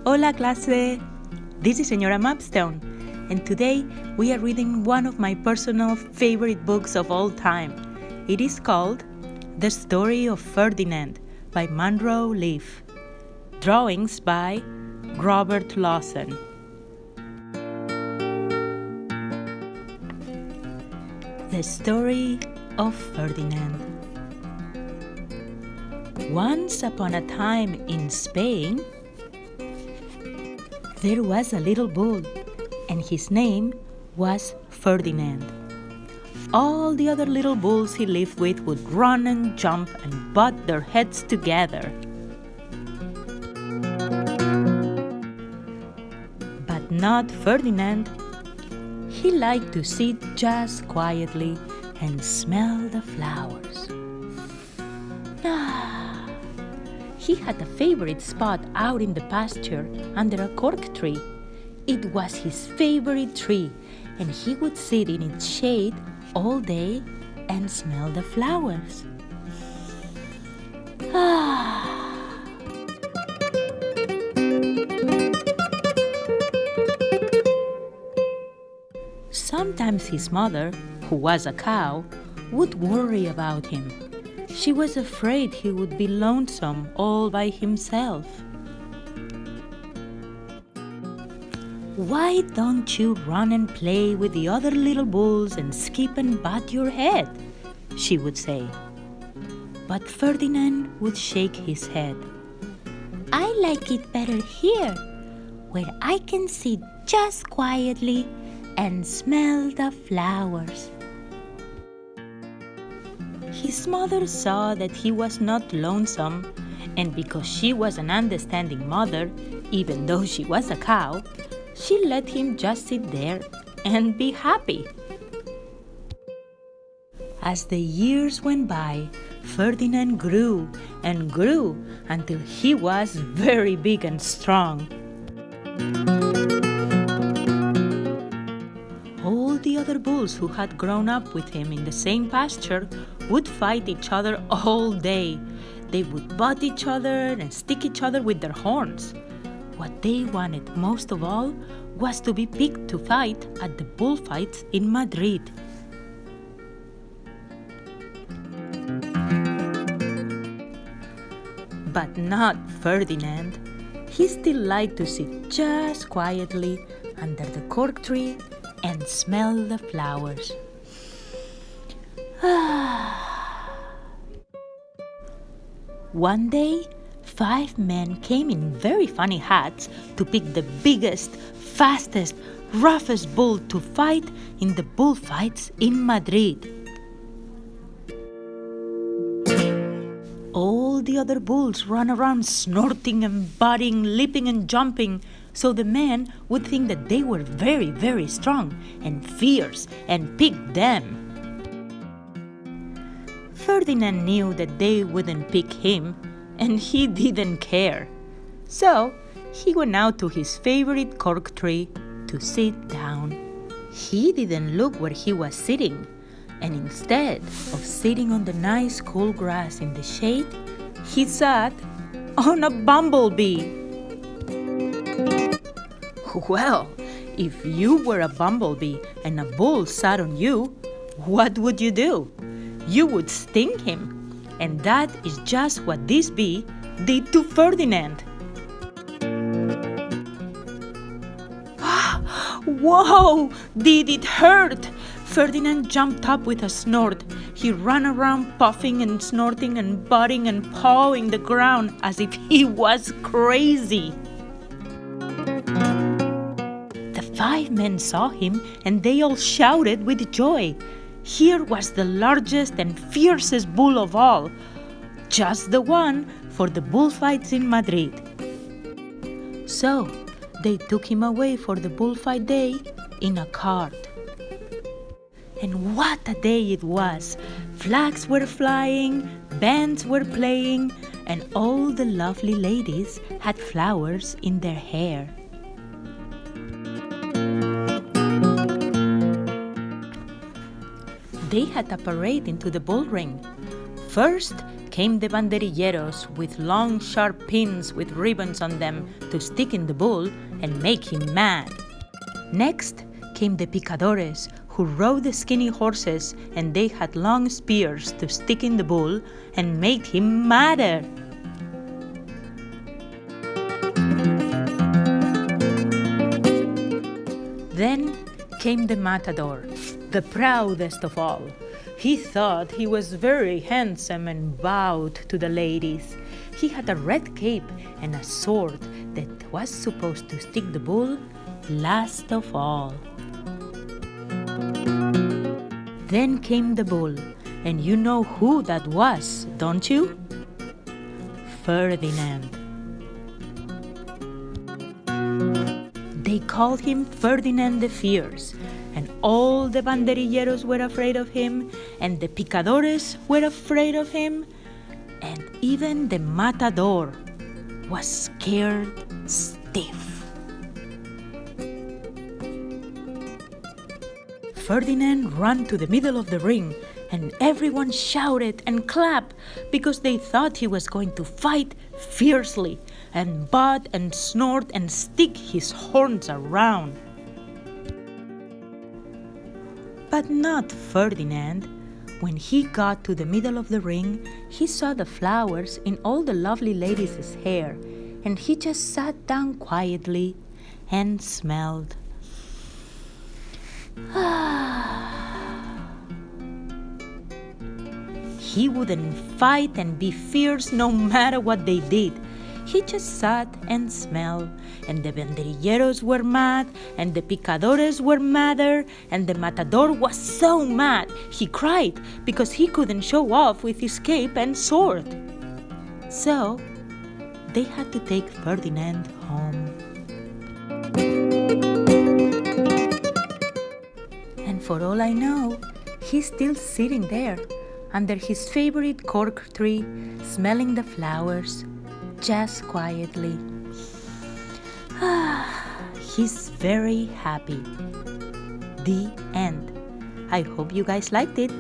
Hola clase! This is Señora Mapstone, and today we are reading one of my personal favorite books of all time. It is called The Story of Ferdinand by Munro Leaf. Drawings by Robert Lawson. The Story of Ferdinand. Once upon a time in Spain, there was a little bull, and his name was Ferdinand. All the other little bulls he lived with would run and jump and butt their heads together. But not Ferdinand. He liked to sit just quietly and smell the flowers. He had a favorite spot out in the pasture under a cork tree. It was his favorite tree, and he would sit in its shade all day and smell the flowers. Sometimes his mother, who was a cow, would worry about him. She was afraid he would be lonesome all by himself. "Why don't you run and play with the other little bulls and skip and butt your head?" she would say. But Ferdinand would shake his head. "I like it better here, where I can sit just quietly and smell the flowers." His mother saw that he was not lonesome, and because she was an understanding mother, even though she was a cow, she let him just sit there and be happy. As the years went by, Ferdinand grew and grew until he was very big and strong. All the other bulls who had grown up with him in the same pasture would fight each other all day. They would butt each other and stick each other with their horns. What they wanted most of all was to be picked to fight at the bullfights in Madrid. But not Ferdinand. He still liked to sit just quietly under the cork tree and smell the flowers. One day, 5 men came in very funny hats to pick the biggest, fastest, roughest bull to fight in the bullfights in Madrid. All the other bulls ran around snorting and butting, leaping and jumping, so the men would think that they were very, very strong and fierce and pick them. Ferdinand knew that they wouldn't pick him, and he didn't care. So he went out to his favorite cork tree to sit down. He didn't look where he was sitting, and instead of sitting on the nice cool grass in the shade, he sat on a bumblebee. Well, if you were a bumblebee and a bull sat on you, what would you do? You would sting him, and that is just what this bee did to Ferdinand. Whoa! Did it hurt? Ferdinand jumped up with a snort. He ran around puffing and snorting and butting and pawing the ground as if he was crazy. The 5 men saw him, and they all shouted with joy. Here was the largest and fiercest bull of all, just the one for the bullfights in Madrid. So they took him away for the bullfight day in a cart. And what a day it was! Flags were flying, bands were playing, and all the lovely ladies had flowers in their hair. They had a parade into the bull ring. First came the banderilleros with long sharp pins with ribbons on them to stick in the bull and make him mad. Next came the picadores, who rode the skinny horses, and they had long spears to stick in the bull and make him madder. Then came the matador, the proudest of all. He thought he was very handsome and bowed to the ladies. He had a red cape and a sword that was supposed to stick the bull last of all. Then came the bull, and you know who that was, don't you? Ferdinand. They called him Ferdinand the Fierce, and all the banderilleros were afraid of him, and the picadores were afraid of him, and even the matador was scared stiff. Ferdinand ran to the middle of the ring, and everyone shouted and clapped because they thought he was going to fight fiercely and butt and snort and stick his horns around. But not Ferdinand. When he got to the middle of the ring, he saw the flowers in all the lovely ladies' hair, and he just sat down quietly and smelled. He wouldn't fight and be fierce no matter what they did. He just sat and smelled, and the banderilleros were mad, and the picadores were madder, and the matador was so mad he cried because he couldn't show off with his cape and sword. So they had to take Ferdinand home. And for all I know, he's still sitting there under his favorite cork tree, smelling the flowers, just quietly. He's very happy. The end. I hope you guys liked it.